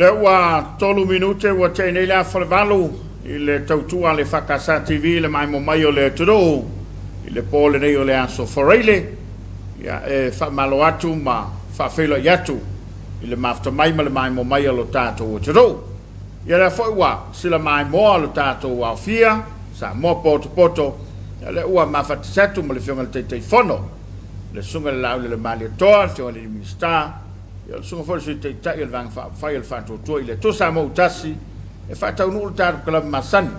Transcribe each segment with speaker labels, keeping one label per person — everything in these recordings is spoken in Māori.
Speaker 1: Le ua tolu minute ua te nei la whalewalu I le tautua le whakasa TV le mai mo mai o le turo I le pole nei o le aso whareile ia e whamalo atu ma whawhelo I atu I le mafta mai ma le mai mo mai o lo tātou o turo ia le whaiwa sila mai moa lo tātou o awhia sa mo poto poto ia le ua mawhatisatu ma le whionga le teitei whono le sunga le lau le mali atoa le whionga le minister ia le sunga whole sui teitai le vanga whai le whantua I le tosa mo utasi e whaatau nuu le tātou kalama masani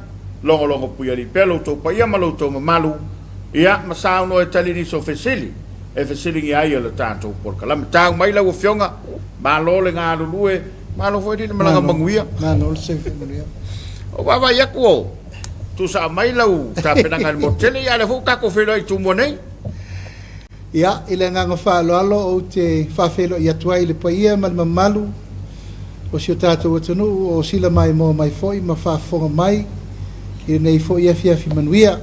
Speaker 1: longo longo puia li pelo tau pa ia malau tau mamalu ia masao no e tali ni so fesili e fesili ngi aia le tātou por kalama tau mai lau whionga ma lo le ngā lulue ma lo foi di malanga manguia
Speaker 2: ma lo se manguia
Speaker 1: o baba ia ko tu sa mai lau ta penanga le motele ia le futa ko felo I tu monei
Speaker 2: ia ile nga fa lo alo o te fa felo ia tuai le paia mal mamalu o si o tātou atanu o sila mai mo mai foi ma fa fonga mai I nei foi ia fia fi manuia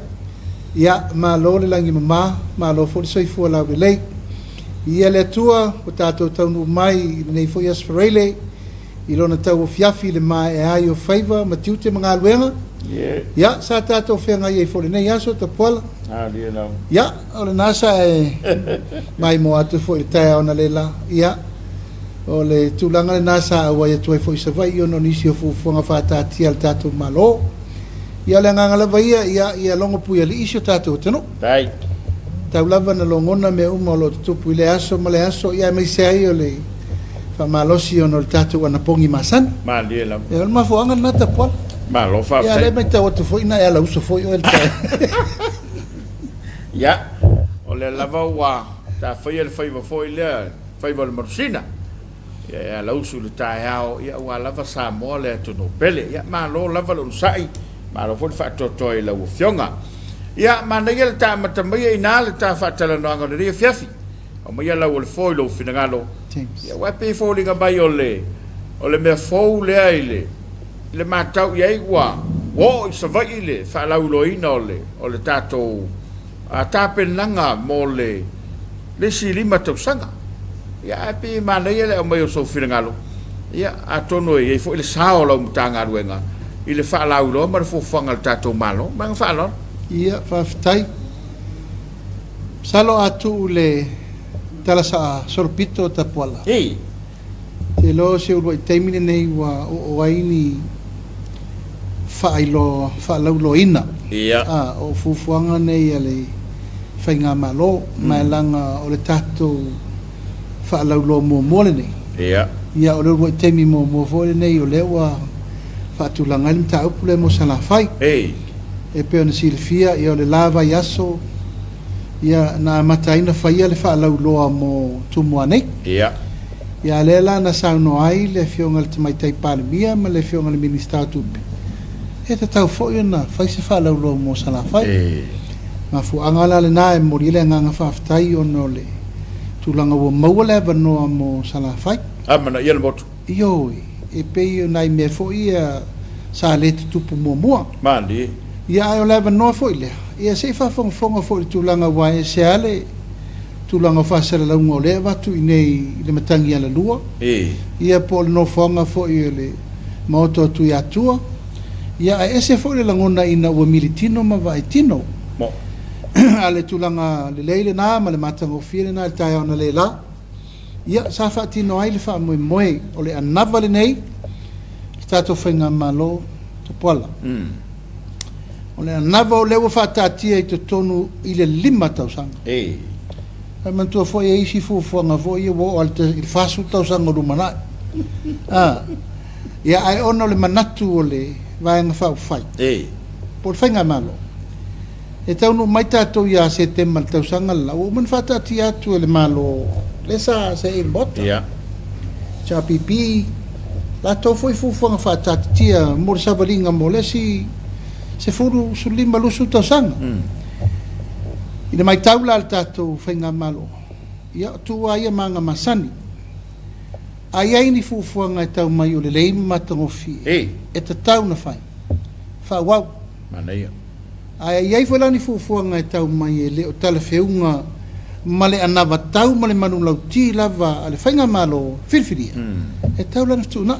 Speaker 2: ia ma lo le langi mama ma lo fo soi fu la le ia le tua o tātou taunu mai nei foi as frele I lona tau o fiafi le mai e ai o faiva ma tiute mga luenga ia sa tātou whenga I e fo le nei aso ta pola ia o le nasa e mai mo atu fo I tae ona lela ia o le tūlanga le nasa awa ia tuai fo I savai o no nisi o fufunga whātātia al tātou malo ia le ngangalawa ia longo pui ali isi o tātou tano tau lava na longona me uma o lo tupu I le aso ma le aso ia mai se ai o le whamalosi o no le tātou anapongi masan ia le mafuanga na ta pola ia le mai tau atu fo ina ia la uso fo I o el tae
Speaker 1: ia o le lava ua ta whaia le whaiva fo I le whaiva le marusina ia la usu le tae hao ia ua lava Samoa le atono pele ia ma lo lava le usai ma lo fo whaatotoa I la ua whionga ia ma nei le ta matamai ina le ta whaatalanoanga le ria fiafi o mai lau le foi lo finangalo ia wa pe fo linga mai o le mea fou le ai le matau ia igua o I savai le whaalau loina o le tātou a tāpenanga mo le silima tausanga ia pe ma nei le o mai o so finangalo ia atono e fo le sao lau mutanga ruenga I le whaalau lo ma le fofanga le tātou malo ma nga whaalao
Speaker 2: ia whaftai salo atu le tala sa sorpito ta pola te lo se ulu I taimine nei wa o aini whaalau lo ina o fufuanga nei ale whainga malo mai langa o le tātou whaalau lo mua mole nei ia o le ulu I taimi mua vole nei o lewa whaatulanga ilim ta upule mo salafai e pe ona silfia ia o le lava yaso ia na mataina faia le whaalau loa mo tumua nei ia lela na sauno ai le whionga le tamaitai palemia ma le whionga le minister tupe e te tau fo iona whai se whaalau loa mo salafai ma fuanga la le na e mori le nganga whaftai ono le tulanga ua maua le vanoa mo salafai
Speaker 1: mana ia le motu
Speaker 2: ioi e pe iona I me fo ia sa le tupu mua
Speaker 1: mali
Speaker 2: ia ai o leva no foi le ia se fa fonga foi tulanga wa e se ale tulanga fa se la ngo le va tu nei le matangi ala lua ia pol no fonga foi le moto tu ia tua ia ese foi le ngona ina o militino ma vai tino mo ale tulanga le leile na ma le matango file na ta ona le la ia sa fa tino ai le fa mo o le anava le nei stato fenga malo to pola o le nava o lewa whaatatia I te tonu I le 5 tausanga. Ai mantua foi e isi fufuanga foi o alta il fasu tausanga rumana. Ia ai ono le manatu o le vaenga whau whai. Por whainga malo. E taunu mai tātou ia se tema tausanga la o man whaatatia atu le malo le sa se il bota. Cha pipi la tau foi fufuanga whaatatia mo le savalinga mo le si se furu su lima lusu tausanga ina mai taula al tātou whainga malo ia tu aia manga masani aia ini fufuanga e tau mai o le leima matangofi e ta tau na whai whawau aia iai whalani fufuanga e tau mai e leo tala whiunga ma le anava tau ma le manu lau ti lava ale whainga malo whirwhiria e tau lana ftuna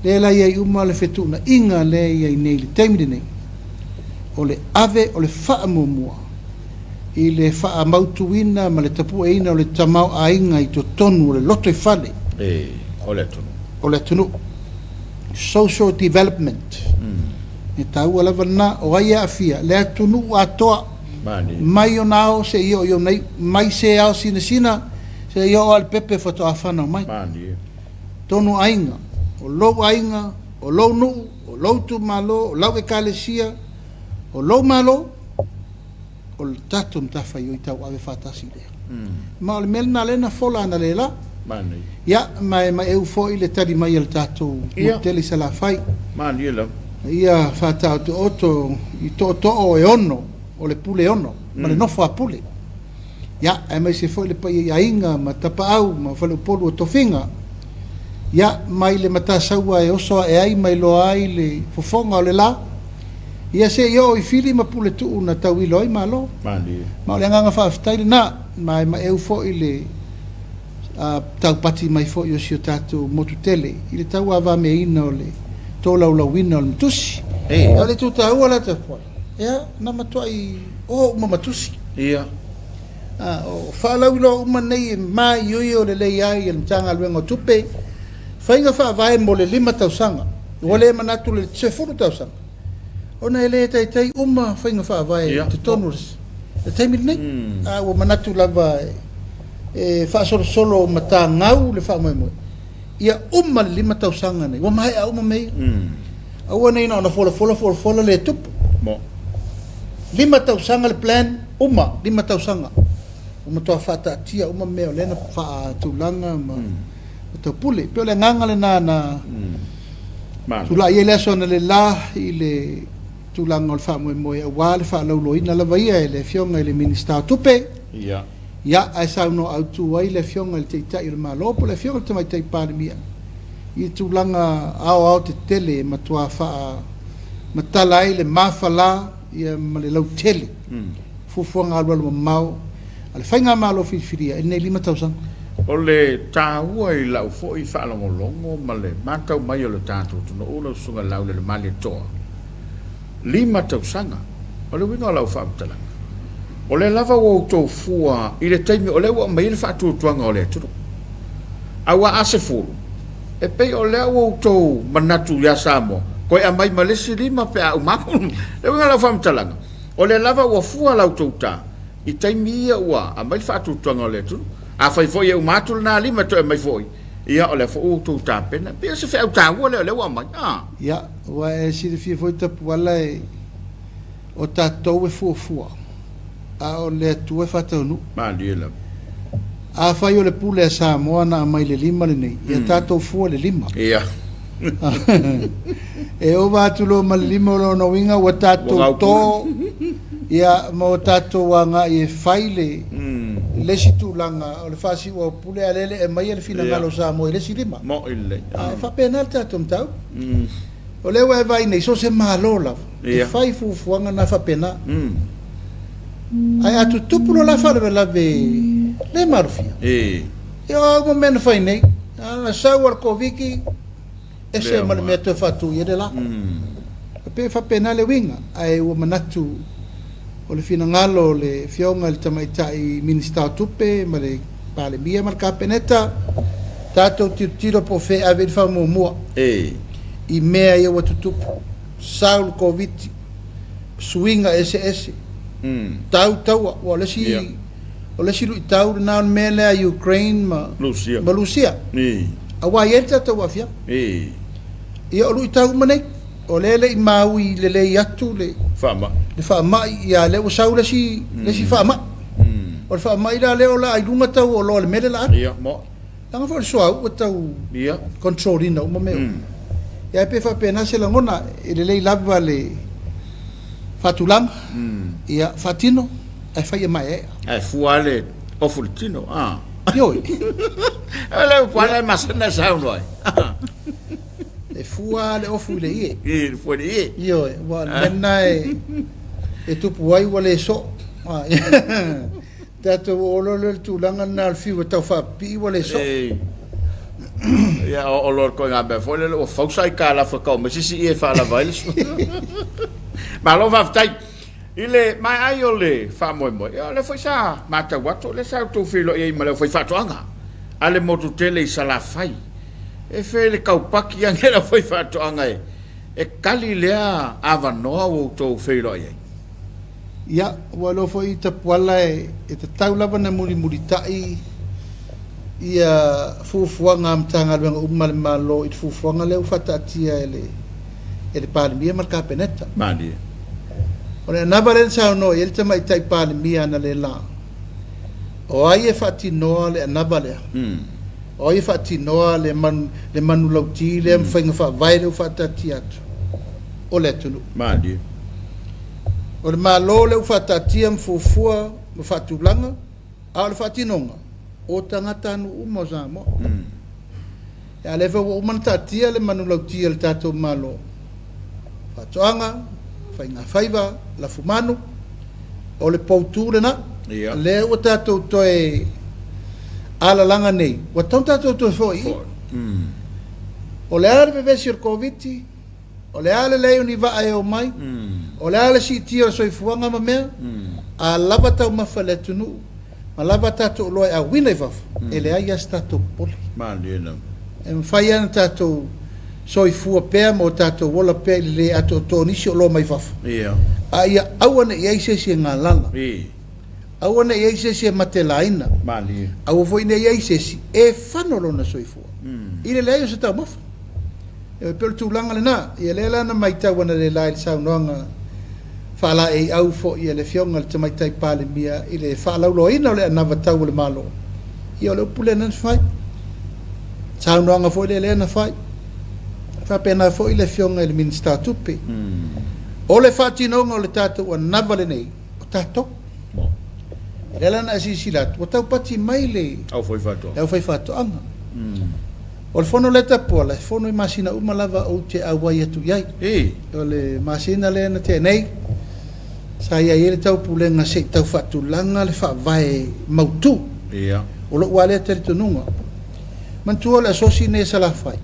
Speaker 2: le la ia uma le fetuna inga le ia nei le taimini nei o le ave o le whaamumua i le whaamautuina ma le tapueina o le tamau ainga i to tonu o le loto i whale
Speaker 1: o le
Speaker 2: tunu social development e tau ala vana o aia afia le atunu atoa mai o nao se io nei mai se ao sina se io al pepe foto afana mai tonu ainga o lou ainga o lou nu o lou tu malo o lau ekalesia o lou malo o le tatu mtafa i tau ave fatasi lea ma o le melna lena fola na lela ia mai eu foi le tari mai le tatu moteli se la fai ia fatau te oto i to o e ono o le pule ono ma le nofo a pule ia e mai se foi le pai ainga ma tapa au ma fale polu o tofinga ia mai le mata saua e oso e ai mai lo ai le fofonga o le la ia se yo i fili ma pule tu na tau i loi malo ma le nganga fa ftai na mai ma eu foi le tau pati mai foi o sio tatu motu tele i le tau ava me ina o le tola ula wina o le mtusi ale tu tau ala te foi ia na matuai o uma matusi
Speaker 1: ia
Speaker 2: o fala ulo uma nei mai yo le le ai el tanga luengo tupe fainga fa vai mo le 5,000 o le manatu le 10,000 ona ele tai uma fainga fa vai te tonus le taimi nei o manatu lava fa solo mata ngau le fa mo ia uma le 5,000 nei o mai a uma mei o nei na fola le tup mo 5,000 le plan uma 5,000 uma toa fata tia uma meo lena fa tulanga ma to pule pe le nganga le na tula ia le sona le la i le tulanga o fa mo e wa le fa lo ina la vaia le fionga le minister tupe ia ai sa no autu ai le fionga le teita i le malo po le fionga te mai tai pandemia i tulanga au te tele ma tua fa matala ai le mafala ia ma le lau tele fufuanga alu mau ale fainga malo fifiria nei 5,000
Speaker 1: o le tāua i lau fo i whaalongolongo ma le mātau mai o le tātou tuna ula sunga lau le mali toa 5,000 o le winga lau whaamtalanga o le lava o tau fua i le taimi o le ua mai le whaatuatuanga o le turu awa ase furu e pei o le o tau manatu ya Samoa koe a mai malesi 5 pe a umaku le winga lau whaamtalanga o le lava o fua lau tau tā i taimi ia ua a mai le whaatuatuanga o le turu a fai foi eu matul na 5 to mai foi ia ole fo tu ta pena pe se fe ta ole wa mai
Speaker 2: ia wa e si de fi foi ta wala o ta to e fu a ole tu e fata nu
Speaker 1: ma diela
Speaker 2: a fai ole pule Samoa na mai le 5 le nei ia ta to fu le 5
Speaker 1: ia
Speaker 2: e o va tu lo mal 5 lo no winga wa ta to ia mo ta to wanga e faile le situlanga o le fasi o pule alele e mai le fina ngalo Samoa le silima
Speaker 1: mo ile
Speaker 2: fa penal ta tom tau o le wa vai nei so se malola e fai fuanga na fa pena ai atu tupulo la fa le le marfia io mo men fai nei ana sa war koviki e se mal meto fatu ye de la pe fa pena le winga ai o manatu o le fina ngalo le fionga le tamaitai minister tupe ma le pale mia ma kapeneta tato tiro po fe ave fa mo i mea ia watu saul covid swinga ss tau o le si lu tau na mele a Ukraine ma Lucia awa yenta tau afia ia lu tau mane o lele i maui le atu le fama ia le o saula si fama o fama ila le o la ilunga tau o lo le mele la
Speaker 1: ia mo
Speaker 2: tanga fo so o tau
Speaker 1: ia
Speaker 2: controlina o me ia pe fa pena se la ngona le lava le fatulang ia fatino ai fa mai
Speaker 1: ai fuale o fultino
Speaker 2: yo
Speaker 1: ele fuale masana saunoi
Speaker 2: e fua le ofu le ie
Speaker 1: fua le ie
Speaker 2: io wa menna e tupu ai wale so tato o lo tu langa na al fiu tau fa pi wale so
Speaker 1: Ya o lor ko nga be foi le o fausa ka la fa ko, mas si e fa la vailes. Ma lo va tai. Ile mai ai o le fa mo mo. Ya le foi sa, ma ta wato le sa tu filo e ma le foi fa toanga. Ale motu tele i sala fai. E fe le kaupaki ang era foi fa toanga e. E kali lea ava noa o to filo e.
Speaker 2: Ya, walo foi ta pala e te taulava na muri tai ia fufuanga amtanga lenga umal malo it fufuanga le ufata tia ele palmia marka peneta.
Speaker 1: Mandi.
Speaker 2: Ora na balensa no ele tama tai palmia na le la. O ai e fati no le na bale. O ai fati no le manu lauti le mfinga fa vai le ufata tia. O le tulu.
Speaker 1: Mandi.
Speaker 2: O le malo le ufata tia mfufua mfatulanga a le fati nonga. O tangata no uma Samoa. Ya le fa o manta tia le manulau tia le tato malo. Fatoanga, fainga faiva, la fumanu, o le pouture na. Le o tato toe ala langa nei. O tato toe foi. O le ale vevesi o Komiti, o le ale leo ni va e o mai, o le ale si tia o soifuanga ma mea, a lava tau mafaletunu, ma lava tato loe a wina i vafu, e le aia stato poli.
Speaker 1: Mandi na.
Speaker 2: E mwhai ana tato soifua pea mo tato wola pea le ato tonisi o lo mai vafu. A ia awana i aise ngā lana. Awana i aise matelaina.
Speaker 1: Mandi.
Speaker 2: Awa foi ne i aise e whanolo na soifua. Ile le aio se tau mafu. E pelo tūlanga le nā, i le lana mai tau le lai le sau noanga whala e au fo i le fionga le tamaitai pāle mia i le whalau loina o le anawa tau le malo. I o le upule nan whai. Sau noanga fo i le lena whai. Whapena fo i le fionga i le minsta tupe. O le whatinonga o le tātou a nawa le nei. O tātou. Le lana asisilat. O tau pati mai le.
Speaker 1: Au foi fato.
Speaker 2: Au foi fato anga. O le fono leta po le fono i masina umalava o te awai atu iai. O le masina le na te nei. Sa ia ele tau pulenga se tau fatu langa le fa vai mautu. O lo wale te tununga. Mantua le asosi ne sala fai.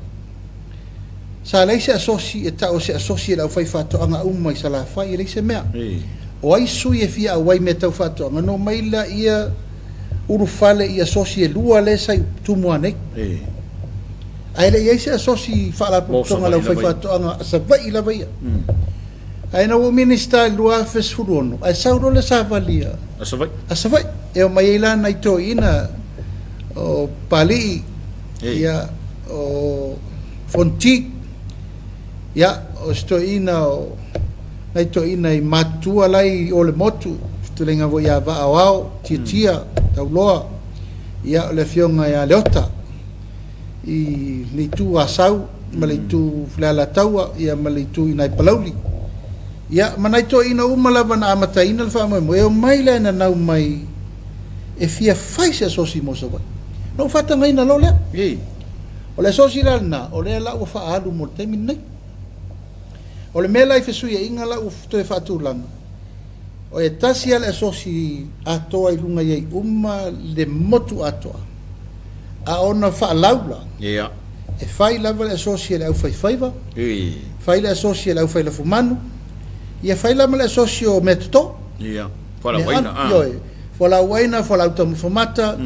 Speaker 2: Sa le se asosi e tau se asosi la fai fatu anga umai sala fai le se mea. O ai sui e fia awai me tau fatu anga no maila ia urufale ia asosi e lua le sai tumua nei. Ai le ia se asosi fala tonga la fai fatu anga sa vai la vai. Ai na o minista lua fes furono. Ai sauro le savalia. Asa vai. E o mai ila na ito ina o pali ia o fonti ia o sto ina o na ito ina i matua lai o le motu. Tulenga vo ia va ao tia tauloa ia le fionga ia leota. I le tu asau ma le tu flala taua ia ma le tu ina palauli. Ya manai to ina umala na amata ina fa mo e mai le na nau mai e fia fai se sosi mo so vai no fata ngai na lole o le sosi na o le la o fa alu mo te min nei o le mela i fesu e inga la u to e fatu langa o e tasi ale sosi atoa i lunga ye umma le motu atoa a ona fa laula e fai lava le sosi le au fai faiva fai le sosi le au fai le fumanu ia faila male socio metto
Speaker 1: fala waina
Speaker 2: fala waina fala automata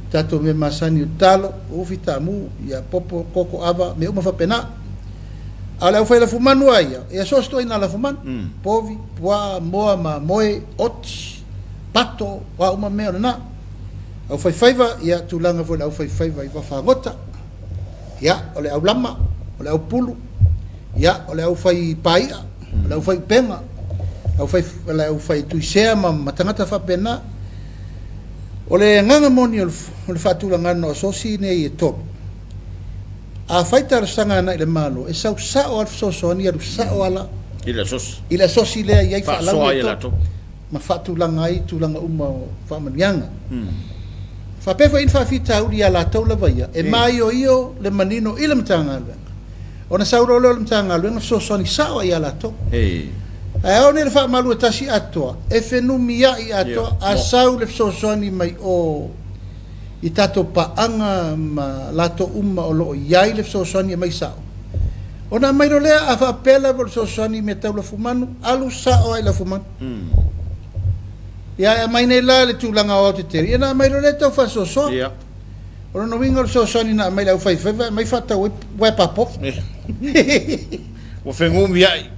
Speaker 2: tato me masani utalo ufita mu ia popo koko ava me uma fa pena ala faila fumanu ia ia sosto ina la fuman povi poa moa ma moe ot pato wa uma me na au fai faiva ia tulanga fo au fai faiva i fa gota ia ole au lama ole au pulu ia ole au fai paia la fai penga au fai tu sea ma matangata fa pena ole nganga moni o le fatula ngano sosi ne e top a fai tar sanga na le malo e sau sa o so so ni al sa o ala ila sosi le ai fa la ma fatula ngai tulanga uma fa manianga fa pe fa in fa fita uri ala taula vaia e mai o io le manino ile mtanga ona sauro le mtanga le so so ni sa o ala to ai ona le fa malu tasi atoa e fenumia i atoa a sau le so so ni mai o I tato paanga ma lato uma o loo iai le sosoani mai sao. Ona mai no lea a whaapela o le sosoani me tau la fumanu, alu sao ai la fumanu. Ia mai nei la le tūlanga o te teri, ia na mai no lea tau wha sosoa.
Speaker 1: Ia.
Speaker 2: Ona no winga o le sosoani na mai lau whaiwhaiwa, mai whata wai papof.
Speaker 1: O whengumi ai.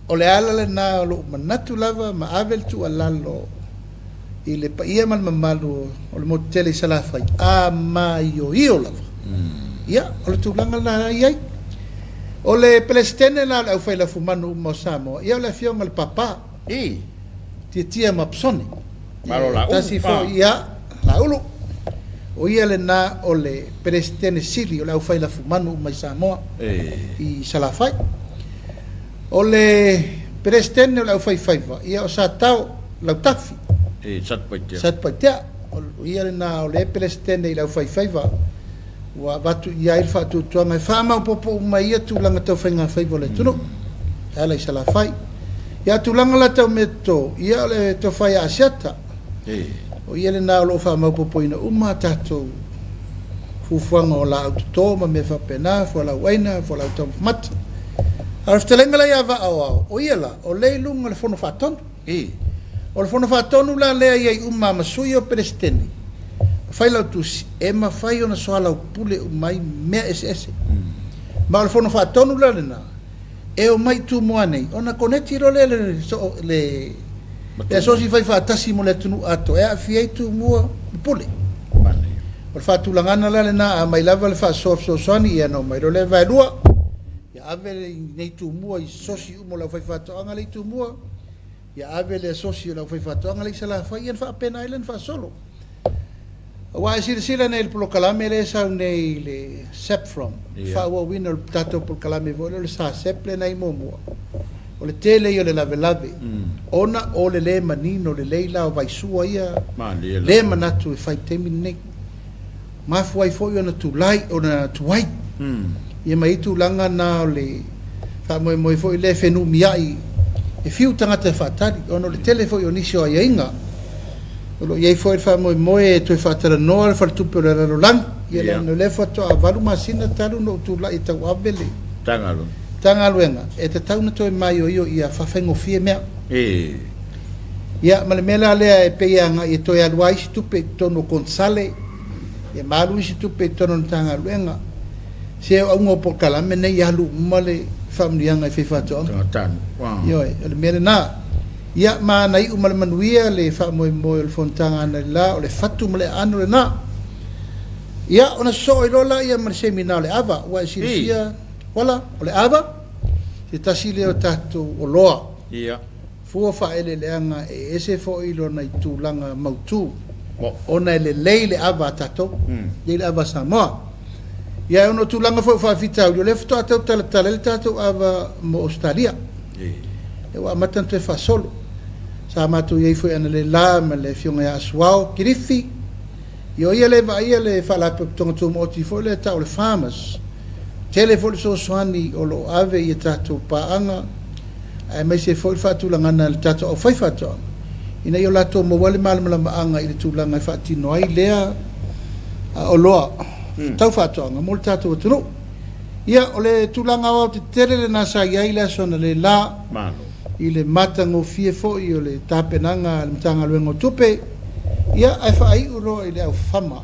Speaker 2: O le ala le na o lo manatu lava ma avel tu alalo. I le pa ia mal mamalu o le motele salafai a mai o io lava ia o le tulanga la iai o le pelestene la au fai la fumanu mo Samoa ia o le fionga le papa tia mapsoni
Speaker 1: malo la
Speaker 2: tasi fo ia la ulu o ia le na o le pelestene sili o le au fai la fumanu mai Samoa i salafai o le pelestene o le au fai faiva ia o sa tau lau tafi sat paitea o ia na o le pelestene i lau faifaiva ua watu ia il fatu tuanga whamau popo mai ia tūlanga tau whainga faiva le tunu ala i sala fai ia tūlanga la tau meto ia le tau whai asiata o ia le na o lo whamau popo ina tatou fufuanga o la autotō ma me whapena fua lau waina fua lau tau mata araftelenga la ia wa au o ia la o leilunga le fono whatonu o le fono whatonu la lea iai masui o pelestene fai lau tusi e ma fai ona Soalepule mai mea ese ma o le fono whatonu la lena e o mai tu moa nei ona koneti ro le asosi fai whatasi mo le tunu ato e a fiei tu mua pule o le whatulangana la lena a mai lava le whasoani ia no mai ro le vai lua ia ave nei tu mua i sosi umo lau fai whatoanga le tu mua ia ave le socio la fai fatoanga le sala fai en fa pena island fa solo wa sila nei polo kalame le sa nei le sep from fa wa winner tato polo kalame vo le sa sep le nei momo o le tele yo le lave ona o le manino le leila o vai sua ia le manatu e fai temi nei ma foi foi ona tu lai ona tu wai ia mai tu langa na le fa mo foi le fenu miai e fiu tangata whatari, ono le telefo i onisio a iainga. Olo iei fo e wha moe to e whatara noa le whartupe o le raro lang. Ia le no le whato a waru masina taru no tu la i tau awele. Tangaluenga. E te tauna to e mai o io ia whawhengo fie mea. Ia ma le mela lea e peianga i to e alua isi tupe tono konsale. E maru isi tupe tono tangaluenga. Se au ungo po kalame nei alu umale famlianga e whewhatoanga. Yo, le mele na. Ia ma nai umale manuia le whamoe moe le fontanga ana la o le fatu male anu le na. Ia ona so i lola ia ma le semina o le ava. Ua e sirisia wala o le ava. Se tasi leo tatu o loa.
Speaker 1: Ia.
Speaker 2: Fua whaele leanga e ese fo i lona i tūlanga mautu. Ona e le lei le ava tato. Le ava Samoa. Ia ono tūlanga fo whawhitau. Le fto atau talatala le tato ava mo Australia. E wa matanto e whasolo. Sa matu iei fo ana le la ma le fionga ya aswao kirifi. Io ia le whalape tonga tūma oti fo le tau le farmers. Tele fo le so soani o lo ave i tato paanga. Ai mai se fo le whatulangana le tato au whaiwhatoanga. Ina io lato mo wale malamala maanga i le tūlanga i whatino ai lea o loa. Tau whatoanga, mo le tato watunu. Ia o le tūlanga au te tere le nasa iai le asona le la. I le matango fie fo i o le tapenanga le mtanga luengo tupe. Ia ai whaai uro i le au whama.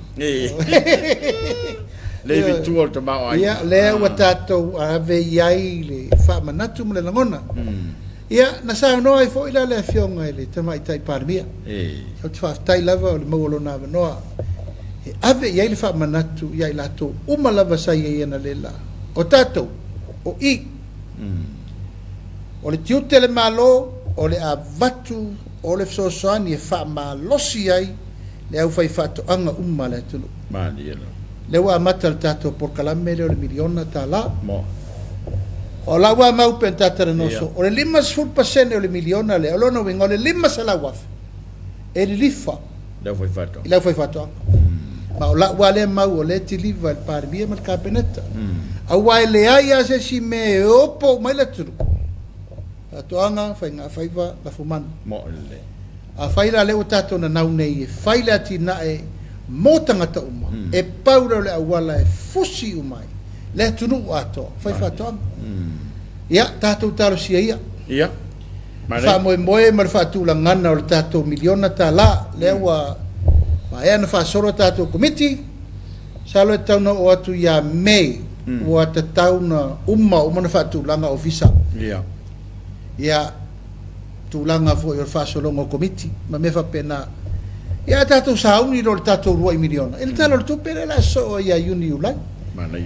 Speaker 1: Le vitu o te mao ai.
Speaker 2: Ia le ua tato ave iai le whama natu mo le langona. Ia na sa noa i fo i le fionga i le tamai tai parmia. O te whaftai lava o le mauolo na noa. Ave iai le wha manatu iai lato uma lava sa iai ana le la o tatou o i o le tiute le malo o le avatu o le fsosoani e wha malosi ai le au fai whatoanga uma le tunu le wa amata le tatou por kalame le o le miliona ta la o la wa mau pen tatara noso o le 5% o le miliona le alono wingo le 5 sala waf e le lifa le au fai whatoanga ma o la wale mau o le tiliva il parmia ma il capenetta a wai le aia se si me opo mai la turu a toanga fai ngā faiva la fumanu a fai la leo tato na nau nei e fai la tina e mo tangata uma e paura le awala e fusi umai le tunu ato fai fato ia tatou talo sia
Speaker 1: ia
Speaker 2: fa mo mar fa tu la ngana o tatou miliona tala le wa ma e na fa soro tatou komiti salo tau o atu ia mei wa tatau na uma na fa tu langa ofisa ia tu langa fo yo fa solo ngo komiti ma me fa pena ia tatou sauni ro tatou 2 miliona il talo tu pere la so ia uni ulai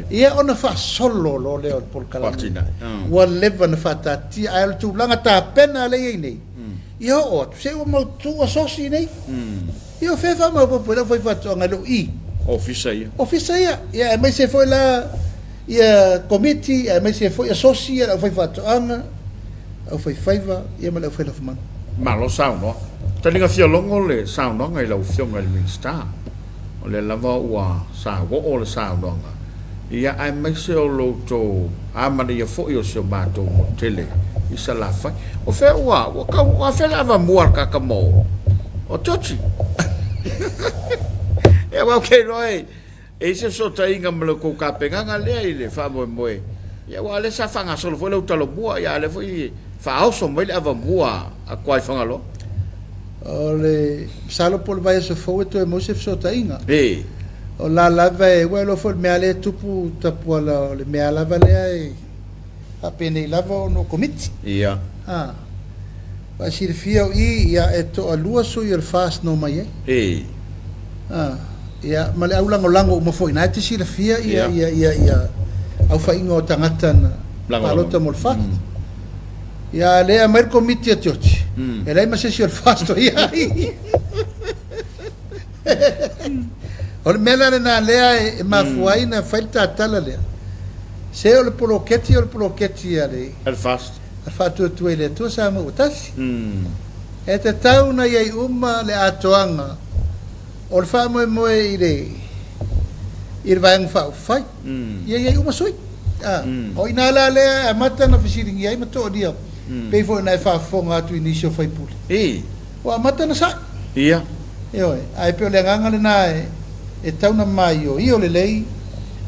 Speaker 2: ia ona fa solo lo le por kala wa leva na fa tati al tu langa ta pena le nei ia o se o mo tu asosi nei ia fe fa mo po foi fa ngalo i ofisa ia me se foi la ia komiti me se foi asosi ia foi fa anga o foi faiva ia me le foi la fman
Speaker 1: malo sao no talinga fia longo le sao no ngai la fio ngai minsta o le lava ua sa go o le sao no ia ai me se o lo to ama ia fo io se bato mo tele isa la fa o fe ua o ka o fe lava muar ka kamo o tochi e wa ke roi e se so tainga me lo ko ka penga le le fa mo ia wa le sa fanga solo fo le utalo bua ia le foi fa oso mo le ava bua a kwai fanga lo
Speaker 2: ole Soalepule vai se foi to mo se so tainga o la lava e welo fo me ale tupu tapu ala le me ala vale a pene lava no komiti
Speaker 1: ia
Speaker 2: va sir fio ia e to a lua so ir fast no mai ia ma le aulango lango mo foi na te sir fia ia au fa ingo tangata na palota mo fast ia le a mer komiti a tiochi e lei ma se sir fast ia ol mela na lea e mafuai na falta tala lea se ol poloketi ale
Speaker 1: el fast
Speaker 2: al fatu tu ele tu sa mo tas e te tau na ia uma le atoanga ol fa mo ire ir vai fa fai ia uma soi o inala le mata na fisiring ia ma to dia pe fo na fa fonga tu inicio fai pule o mata na sa
Speaker 1: ia
Speaker 2: oi ai pe le nganga le na e tauna mai o io le lei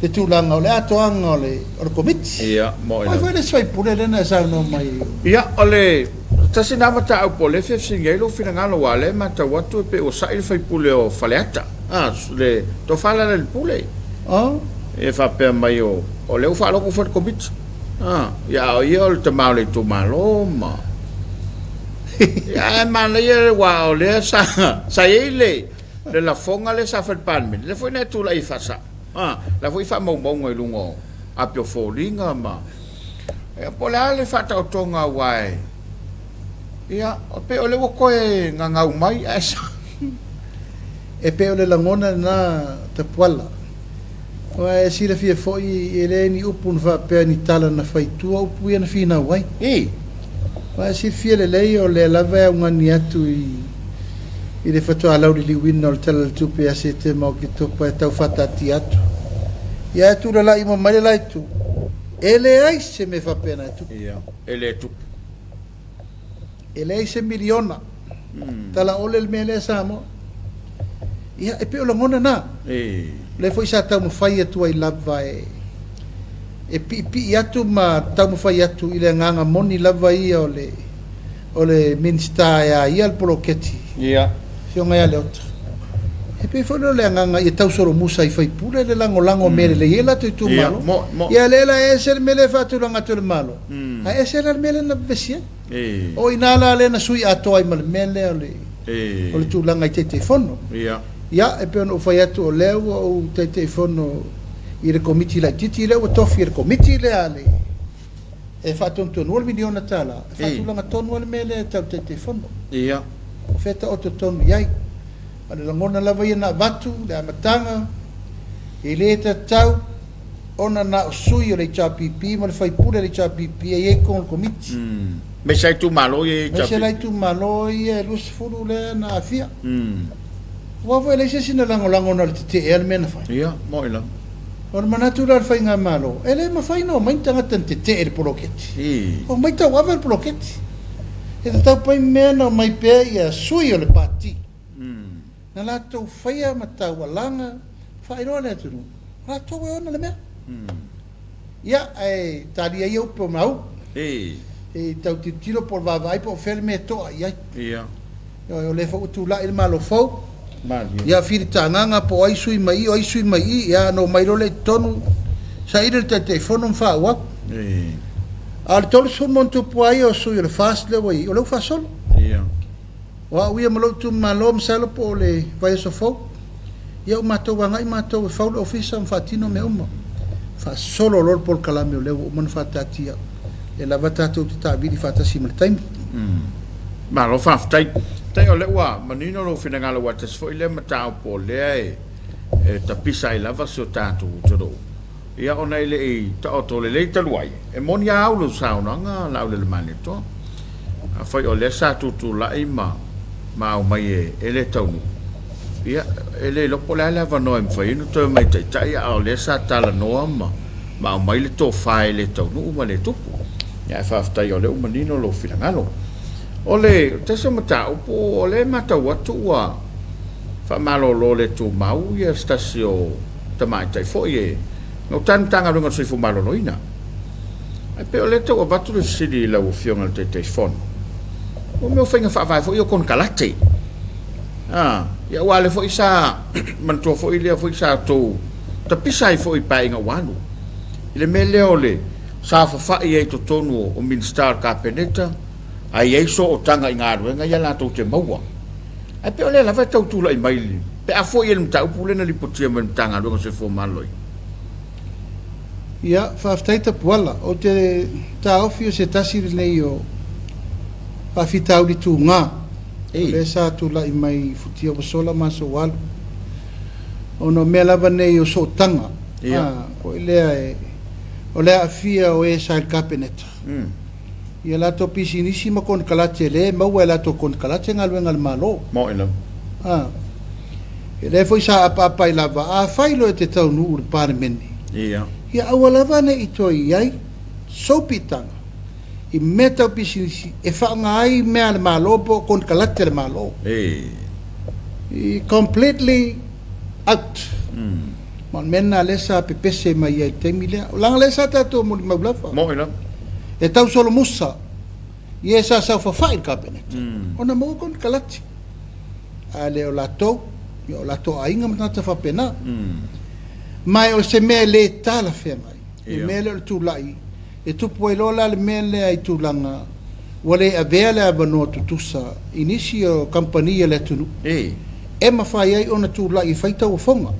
Speaker 2: le tūlanga o le atoanga o le komiti
Speaker 1: ia mo
Speaker 2: ai foi le Soalepule le na sa no mai
Speaker 1: ia ole tasi na mata au pole fe singelo fina ngalo wale mata watu pe o sai Soalepule o faleata le to fala le pule e fa pe mai o le fa lo ko for komiti ia o io le tamau le tu maloma ia ma le wa o le sa ile le la fonga le sa fer pan le foi na tu la ifasa la foi fa mo ngai lungo a pio folinga ma e pola le fa ta tonga wai ia o pe o le ko e nga mai esa
Speaker 2: e pe o le langona na te pola o e si le fie foi e le ni upun va pe ni tala na fai tu o pu na fina wai o si fie le lei o le lava un ani atu i le fatua lau li liwina o le tala le tupe a se te mau ki topa e tau fata ati atu ia tu la lai ma mai lai tu ele ai se me fa pena tu
Speaker 1: ele tu
Speaker 2: ele ai se miliona tala ole le mele samo ia e pe o ngona na le foi sa tau mo fai atu ai lava e pi atu ma tau mo fai atu i le nganga moni lava ia o le minsta ia al poloketi fionga ia le otra e pe foi le nganga i tau soro musa i fai pule le lango mere le ia la tu malo ia le la e ser mele fatu langa tu malo a e ser mele na vesia o inala le na sui ato ai mal mele o le tu langa i te fono ia e pe no fai atu o leo o te fono i le komiti la titi le o tofi le komiti le ale e fatu tu 9 miliona tala fatu langa tonu le mele tau te fono
Speaker 1: ia
Speaker 2: feta o tonu iai ale langona lava ia na vatu le amatanga i le tau ona na sui o le chapipi ma le fai pule le chapipi e con il komiti
Speaker 1: me sai tu malo e
Speaker 2: me sai tu malo e lus fulu le na afia wa voi le sina lango na te e mena fai
Speaker 1: ia moila
Speaker 2: or natural fai nga malo ele ma fai no mai tanga tante te e poloketi o mai ta wa ver poloketi e tau pai mena mai pe ia sui o le pati na la tau whaia ma tau alanga, whaeroa le atunu. La tau e ona le mea. Ia, tari ai au po mau. Tau tiro por vavai po fere me toa iai.
Speaker 1: Ia.
Speaker 2: O le fau tu la il malo fau. Ia firi tanganga po aisui mai, ia no mairo le tonu. Sa ire te telefono mfa wak. Al tolu son montu po ai o sui le fast le wai, o leu fa solo.
Speaker 1: Ia.
Speaker 2: Wa uia malo tu malo msalo po le vai so fau. Ia o matou wangai matou e fau le ofisa mfatino me uma. Fa solo lor por kalame o leu o man fatatia. E la vatato te tabiri fatasi mal time.
Speaker 1: Malo faftai. Tai o le ua, manino lo finangalo wa tas foi le matao po le e tapisa I lava so tatu todo. Ia ona ile I ta o tole le taluai. E moni au lo saunanga la le mane to. A foi o le sa tu la ima ma o mai e le taunu. Ia ele lo po la lava no em foi no to mai tai o le sa tala no ma o mai le to fai le taunu ma le tupu. Ia faftai o le manino lo finangalo. Ole, te se mata upo, ole mata watu ua. Fa malo lo le tu mau ia stasio tamai tai foi e. No tanga runga sui fu malo noina. Ai pe ole te ua watu le sidi la ufionga te telefon. O meu whainga whaavai foi o kon kalate. Ia wale foi sa, mantua foi lea foi sa tō. Ta pisai foi pa inga wanu. Ile me leo le, sa whawhai e to tonu o Ministar Kapeneta. Ai ei so o tanga I ngā ruenga ia lātou te maua. Ai pe ole lawa tau tūla I maili. Pe a fo i ele mtau pule na lipotia me mtanga ruenga se fo maloi.
Speaker 2: Ia, whaftaita puala. O te tā ofi o se tasiri nei o whawhitau li tū ngā. Le sa tūla I mai futia o sola maso walu. O no mea lawa nei o so tanga. O lea e o lea a fia o e sa il kapeneta. Ia lato pisinisi ma kon kalate le mau e lato kon kalate ngalwenga le malo.
Speaker 1: Mo ina.
Speaker 2: E le foi sa apa I lava a failo e te tau nu ur parmeni.
Speaker 1: Ia.
Speaker 2: Ia awalava ne I toi ai sopitanga. I meta pisinisi e whaanga ai mea le malo po kon kalate le malo. I completely out. Man mena lesa pepese mai ai temilea. Langa lesa tato muli maulafa.
Speaker 1: Mo ina.
Speaker 2: E tau solo musa I e sa sau whawhai kapenet ona mo kon kalati a le o lato o lato a inga matata whapena mai o se mea le tala whea mai e mea le o tūlai e tupu e lola le mea le ai tūlanga wale a vea le abanoa tutusa inisi o kampania le tunu e mawhai ai ona tūlai whaitau o whonga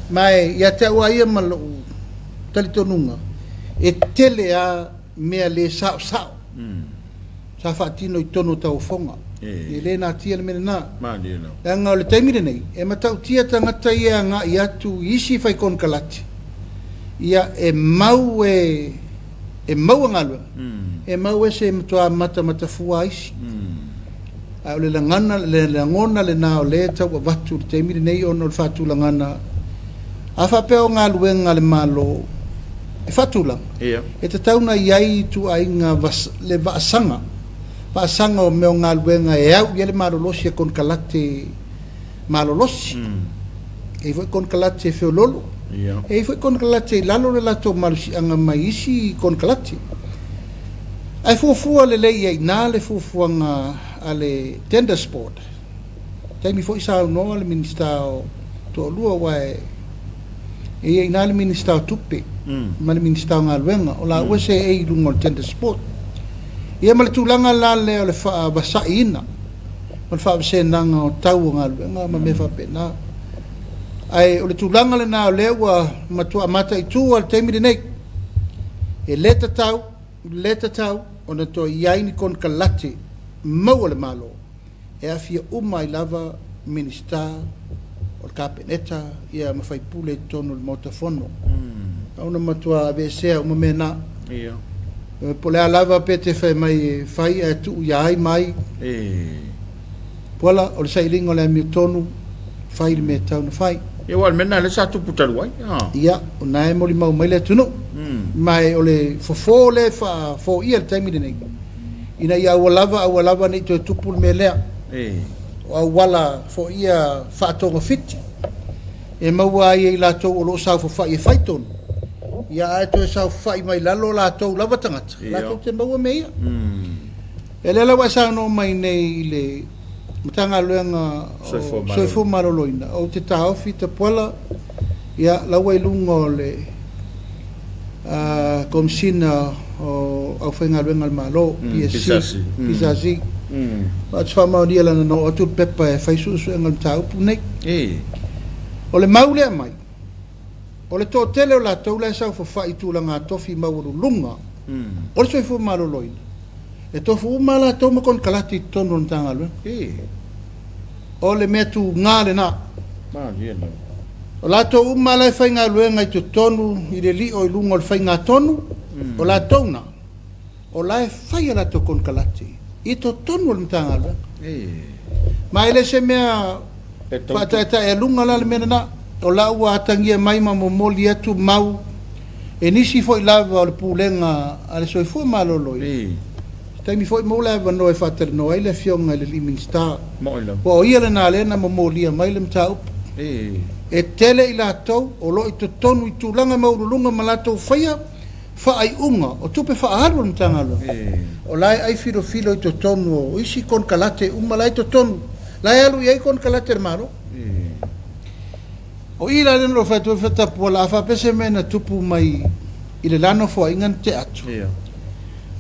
Speaker 2: mai ia te ua ia malo talitonunga e tele a mea le sao sa whaatino I tono tau whonga e le nā tia le mene nā e ngau le taimire nei e matau tia tangata ia ngā I atu isi whai kon kalati ia e mau e mau angalua e mau e se matua mata fua isi a le langana le langona le nā o le tau a watu le taimire nei ono le whatu langana a whapeo ngā luenga le malo e whatulang e te tauna iai tu ainga le vaasanga o meo ngā luenga e au ia le malolosi e kon kalate malolosi e foi kon kalate e feo lolo e foi kon kalate lalo le lato malusi anga mai isi kon kalate ai fuafua le lei ai nā le fuafuanga a le tender sport taimi foi sa no le minista o to lua wae e ina le minista o tupe ma le minista o ngaluenga o la uese e lungo tender sport ia ma le tūlanga la le o le wha wasai ina ma le wha wasenanga o tau o ngaluenga ma me whapena ai o le tūlanga le nā o lewa matua mata I tū al teimiri nei e leta tau o na to iaini kon kalate mau le malo e afia uma I lava minista o le kapeneta ia mawhaipule tonu le motafono auna matua avesea uma mena po le alava pe te whai mai whai e tu iai mai pola o le sailingo le mi tonu whai le me tau na whai
Speaker 1: ia wal mena le sa tu putaru ai
Speaker 2: ia o nae moli mau mai le tunu mai o le fofo le fo ia le taimi nei ina ia awalava nei to tupu me lea o wala fo ia whātonga whiti. E maua ai lātou o lo sau whawhai e whaitonu. Ia ai to e sau whai mai lalo lātou lava tangata. Lātou te maua mea. E lela wa sa no mai nei le matanga luenga soifu maroloina. O te taofi te pola ia lawa ilungo le komsina o au whainga luenga al malo. Pisasi. Ma te whamau nia lana no o tu pepa e whaisusu engal taupu nei. O le maulea mai. O le tō tele o la tau lai sau whawhai tūlanga tofi mauru lunga. O le soifu maroloina. E tofu umala tau makon kalati tonu on tanga lua. O le mea tu ngā le nā. O la tau umala e whainga lua ngai tu tonu i le li o i lunga o le whainga tonu. O la tau na. O la e whai ala tau kon kalati. I to tonu o le tanga lua. Ma ele se mea whaataita e lunga la le mea na. O la ua atangia mai ma momoli atu mau. E nisi fo i lava o le pūlenga a le soifu maloloi. Taimi foi mo la va no e fater no ile fionga le living star o ia le na le na mo lia mai le mtau e tele ila to o lo i tonu i tulanga mo lunga malato faia fa ai unga o tupe fa haru mtanga lo o lai ai filo i tonu o isi kon kalate lai tonu lai alu ia kon kalate maro o ila le no fa tu fa pola fa pese mena tupu mai ile lano fo ingan te atu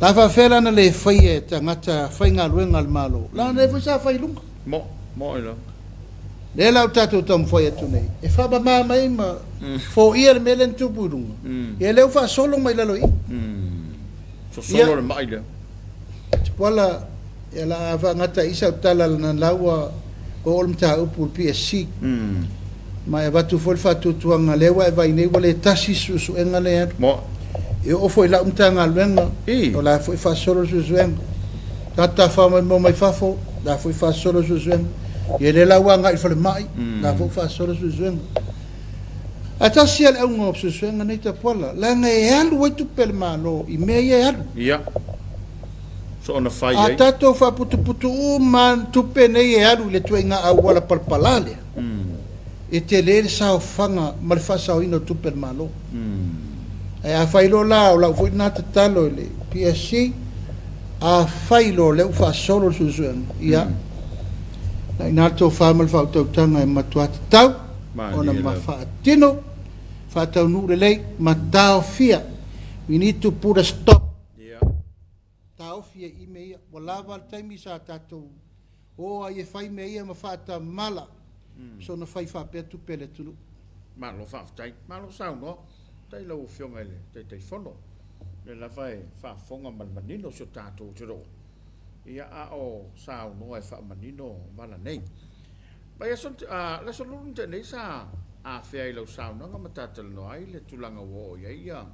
Speaker 2: la fa fela na le faie tangata fainga luenga al malo la ne fa sa fai lunga
Speaker 1: mo ilo
Speaker 2: le la tatu tom foi tu nei e fa ba mai ma fo ir melen tu burunga e le fa solo mai la loi
Speaker 1: so solo le mai le
Speaker 2: wala e la fa ngata isa tala na lawa o olmta upul PSC ma e va tu fo fa tu tuanga lewa e vai nei wale tasi su engale
Speaker 1: mo
Speaker 2: e o foi la umtanga luenga o la foi fa solo su zuenga tata fa mo mai fafo la foi fa solo su zuenga e le la wanga il fa mai la foi fa solo su zuenga ata sia le un su zuenga nei ta pola la ngai alu e tu pel malo i me ia alu
Speaker 1: so ona fai
Speaker 2: ata to fa putu man tu pe nei alu le tuenga a wala palpalale e te le sa fanga mal fa sa ino tu pel malo e a failo la o la foi na te talo le PSC a failo le fa solo su suan ia na inato fa mal fa to tanga e matuat tau ona ma fa tino fa tau nu le ma tau fia we need to put a stop tau fia i me wala val taimi sa tatu o ai fai me ia ma fa ta mala so na fai fa pe tu pele tu
Speaker 1: ma lo fa tai ma lo sa no tai lo fionga le tai fono le la vai fa fonga manino so tato tiro ia a o sa no e fa manino mala nei ba ia son la solun te nei sa a fea lo sa no nga matatel no ai le tulanga wo ia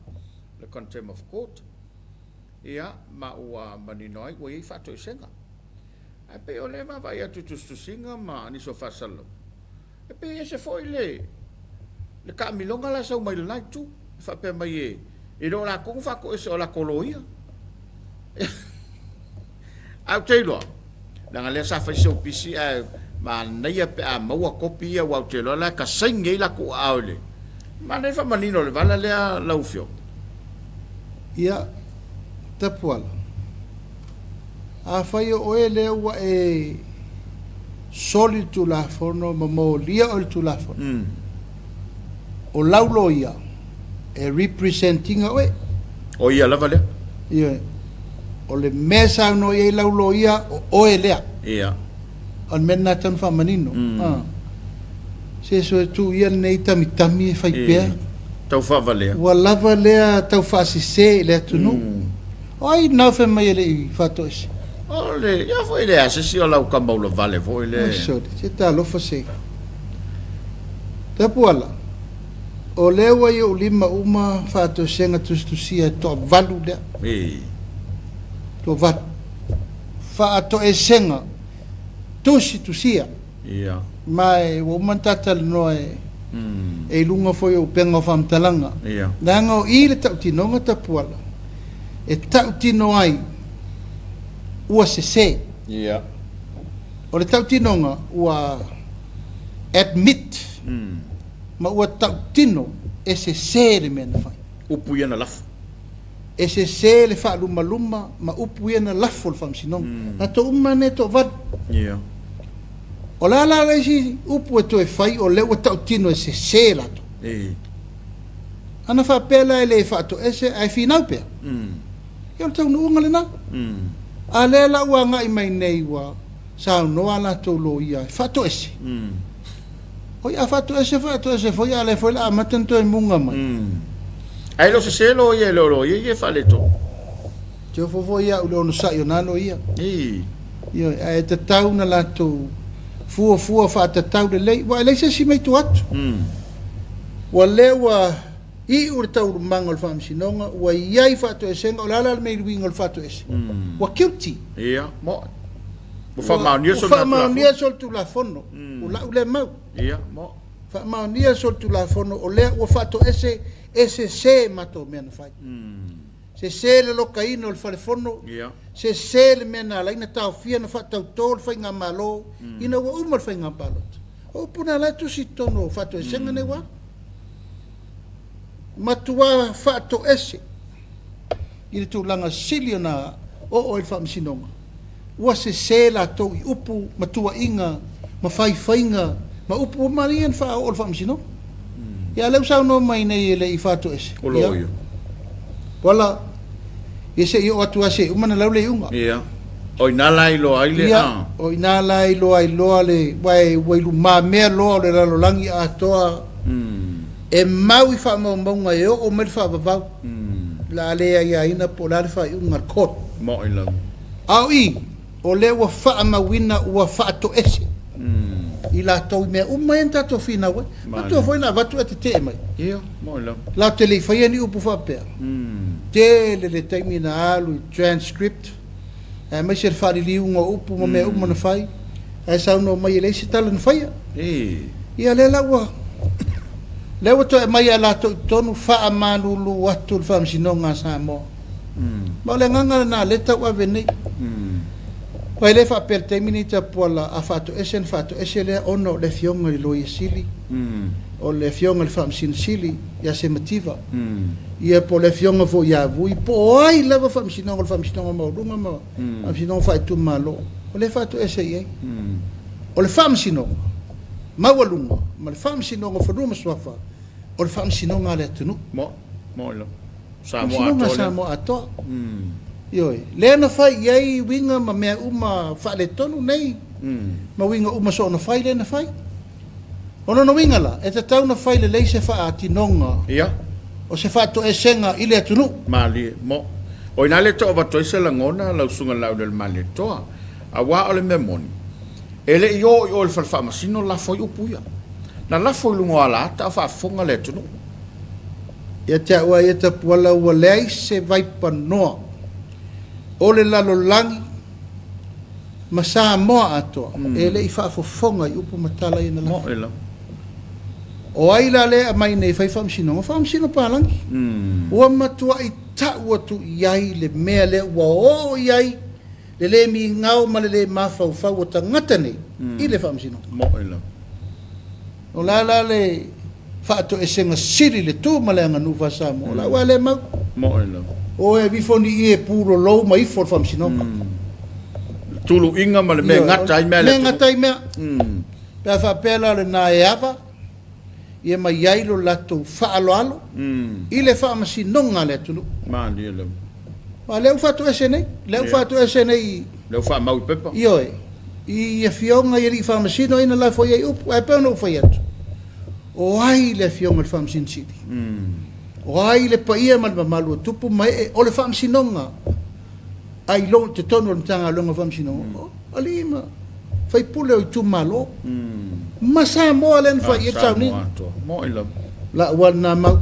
Speaker 1: le contempt of court ia ma ua manino ai wo ia fa to senga e pe ole ma vai a tu singa ma ni so fa salo e pe se foi le ka milonga la sa mai la tu fa pe mai e do la kung fa ko so la koloia au te lo la le sa fa so pisi ma nei pe a mo ko pia wa te lo la ka singe la ku aule ma ne fa manino le vala le la ufio
Speaker 2: ia tapuala a fai o ele wa e solid tu la forno mo lia o tu la forno o laulo ia e representing
Speaker 1: o ia lava le
Speaker 2: ia o le mesa no ia laulo ia o elea
Speaker 1: ia
Speaker 2: al menna tan fa manino se so tu ia nei tami fai pe
Speaker 1: tau fa vale
Speaker 2: wa lava le tau fa se le tu no oi na fe mai le fa to ese
Speaker 1: ole ia foi le ase si o lau kambau lo vale foi le
Speaker 2: so se ta lo fa se tapuala o lewa i o lima uma whātou senga tustusia to valu lea. To vat. Whātou e senga tusia. Mai o mantatal no e lunga foi o penga whamtalanga. Nanga o i le tau tinonga tapuala. E tau tino ai ua se. o le tautinonga ua admit ma ua tautino e se le mea na fai
Speaker 1: upu ia na lafu
Speaker 2: e se le whaaluma ma upu ia na lafo le whamsinonga na to umane to vad o la reisi upu e to e fai o le ua tautino e se lato ana whapela e le whaato ese ai whinau pia ia le tau nuunga le na a le la ua ngai mai nei wa sao noa la to lo ia whaato ese o ia whaato ese foi a le foi la amatanto e munga mai
Speaker 1: ai lo se lo ia lo ia fale to
Speaker 2: te fo ia o no sa yo nano ia ia e te tau na la to fu fa te tau de lei wa le se si mai tu atu wa le wa I ur tau manga o whamsinonga, wa iai whato e senga, o lala mei ruinga o whato e senga. Wa guilty.
Speaker 1: Ia, mo. Wa whamaunia
Speaker 2: sol tu la fono. O la ule mau.
Speaker 1: Ia, mo.
Speaker 2: Whamaunia sol tu la fono, o lea ua whato ese se mato mea na whai. Se le loka ino le whale fono.
Speaker 1: Ia.
Speaker 2: Se le mea na laina tau fia na whatau tō le whai ngā malo. Ina wa umar whai ngā palot. O puna lai tu si tono whato e senga ne wa. Matua whaato ese i le tūlanga sili na o il whaamsinonga ua se la tau i upu matua inga ma whaiwhainga ma upu marian wha o il whaamsinonga ia leu sao no mai nei ele i whaato ese
Speaker 1: o lo ia
Speaker 2: wala i se i o atu ase umana lau le unga
Speaker 1: ia o ina lai lo ai le
Speaker 2: o ina lai lo ai loa le wailu ma mea loa le lalolangi a toa e mau I whaamaunga e o mele whaavavau la lea ia ina po la le wha ungar kot
Speaker 1: mo I lau
Speaker 2: au I o le ua whaamawina ua whaato ese I la tau mea umaen tato whina wai matua foi na watu ate te mai
Speaker 1: ia mo I lau
Speaker 2: la te le whaia ni upu whapea te le taimi na alu transcript e mai se whaari liunga upu ma mea umana whai e sao no mai le se tala na whaia ia le la ua lewa to e mai ala to tonu fa amanulu watu fa msinonga Samoa ma le nganga na leta wa veni wa le fa per terminita pola afato esen fato esele ono le fionga lo yesili o le fionga le fa msin sili ya se motiva ia po le fionga vo ya vui po ai leva fa msinonga ma lunga ma msinonga fa tu malo o le fato ese ye o le fa msinonga mawalunga ma le whamsinonga whanua maswafa o le whamsinonga le tunu
Speaker 1: mo lo
Speaker 2: Samoa atoa ioi le na whai iai winga ma mea uma whale tonu nei ma winga uma so na whai le na whai ono no winga la e te tau na whai le leise wha atinonga
Speaker 1: ia
Speaker 2: o se whato e senga I le tunu
Speaker 1: mali mo o ina le toa wato isa langona lau sunga lau del mali toa a wa o le memoni ele io il falfamasino la foi upuia na la foi lungo ala ta fa fonga le tunu
Speaker 2: ia te ua ia te puala ua lei se vai panoa o le lalo langi ma Samoa atoa ele I fa fonga I upu matala ina la
Speaker 1: mo ela
Speaker 2: o ai la le mai nei fai famsino palangi ua matua I ta ua tu iai le mea le ua o iai le mi ngau ma le mafau fau o tangata nei I le whamsino
Speaker 1: mo ela
Speaker 2: o la le whaato e senga siri le tū ma le anga nuwa Samoa la ua le mau
Speaker 1: mo ela
Speaker 2: o e bifoni I e puro lou ma ifo le whamsino
Speaker 1: tulu inga ma le mea ngata I mea le
Speaker 2: mea ngata I mea pea whapela le na e ava I e mai yailo lato whaaloalo I le whamasinonga le tunu
Speaker 1: ma li ela
Speaker 2: ma leu whaato ese nei
Speaker 1: leu wha mau pepa
Speaker 2: ioe I e fionga I whamasino ina la foi ai upu e pēna u fai atu o ai le fionga le whamasin sili o ai le paia ma le mamalu tupu mai e o le whamasinonga ai lo te tonu le mtanga longa whamasinonga ali ma fai pule o I tu malo ma Samoa len fai e tau ni
Speaker 1: mo ila
Speaker 2: la wana mau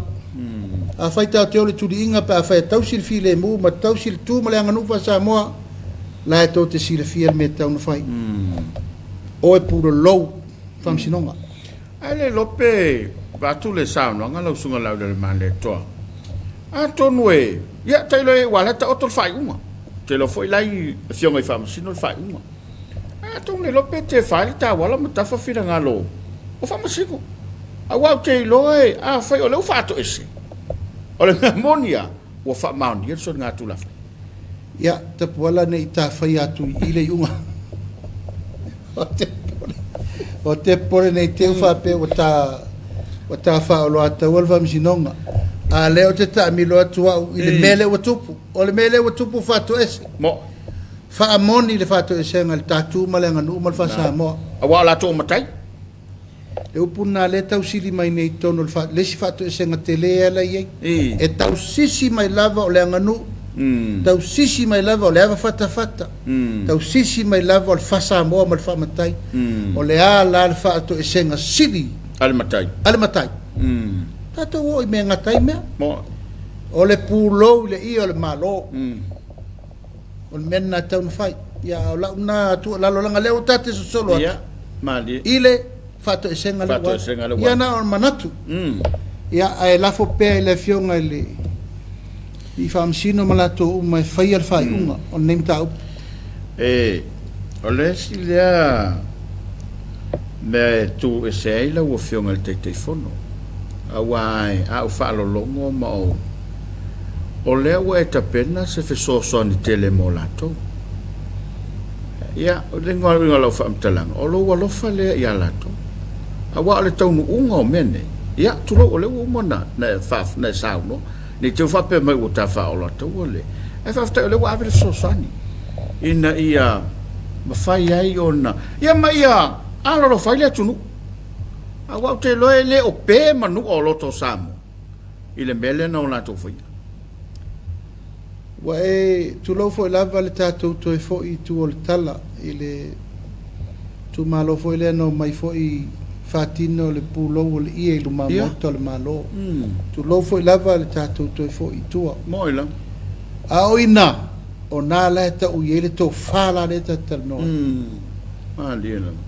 Speaker 2: a fai tau te ole tuli inga pa a fai tau sil file mu ma tau sil tu ma le anga nufa Samoa la e tau te sila fia me tau na fai o e puro lou whamsinonga
Speaker 1: ai le lope batu le sauna nga lau sunga lau le man le toa a tonu e ia tailo e wala ta otol fai uma te lo foi lai fionga I whamasino le fai uma tong le lope te fai ta wala matafa fina ngalo o fa masiko a wa te loe a fai o le fa to ese o le monia o fa maun ye so nga tu la
Speaker 2: ya te wala nei ta fai atu i le unga o te pole nei te fa pe o ta fa o lo ata wal va msinonga a leo te ta mi lo atu i le mele o tupu o le mele o tupu fa to ese
Speaker 1: mo
Speaker 2: fa amoni le fa to ese ngal tatu malenga nu mal fa Samoa
Speaker 1: a wala to matai
Speaker 2: e upuna le tau sili mai nei tono le fa le si fa to ese ngatele ala ye e tau sisi mai lava o le nganu tau sisi mai lava o le ava fata tau sisi mai lava o le fa Samoa mal fa matai o le ala le fa to ese nga sili
Speaker 1: al matai
Speaker 2: tato o i me ngatai mea
Speaker 1: mo
Speaker 2: o le pulo le i o le malo o le mena tau na fai ya o la una tu la lo langa leo tate so solo
Speaker 1: ya mali
Speaker 2: ile fato esenga le ya na o manatu ya ai la fo pe le fionga le i famsino malato mai fai al fai unga o nem tau
Speaker 1: o le silia me tu esei la o fionga le te fono awai au fa lo longo mo o le o eta pena se fe so ni tele molato ya o le ngol lo fa mtalang o lo fa le ya lato awa le tau unga o mene ya tu lo le o mona na fa na sa no ni tu fa pe mai o ta fa o lato o le e fa sta le wa ave so ni ina ia ma fa ai ona ya ma ia alo lo fa le tu awa te loe le o pe manu o loto Samoa i le mele na o lato fai
Speaker 2: wa e tu lo fo lava le tatou to e fo i tu o le tala i le tu malo fo le no mai fo i fatino le pulo o le i e lu mamoto le malo tu lo fo lava le tatou to e fo i tu
Speaker 1: mo ila
Speaker 2: a oina o na la ta u ye le to fala le ta no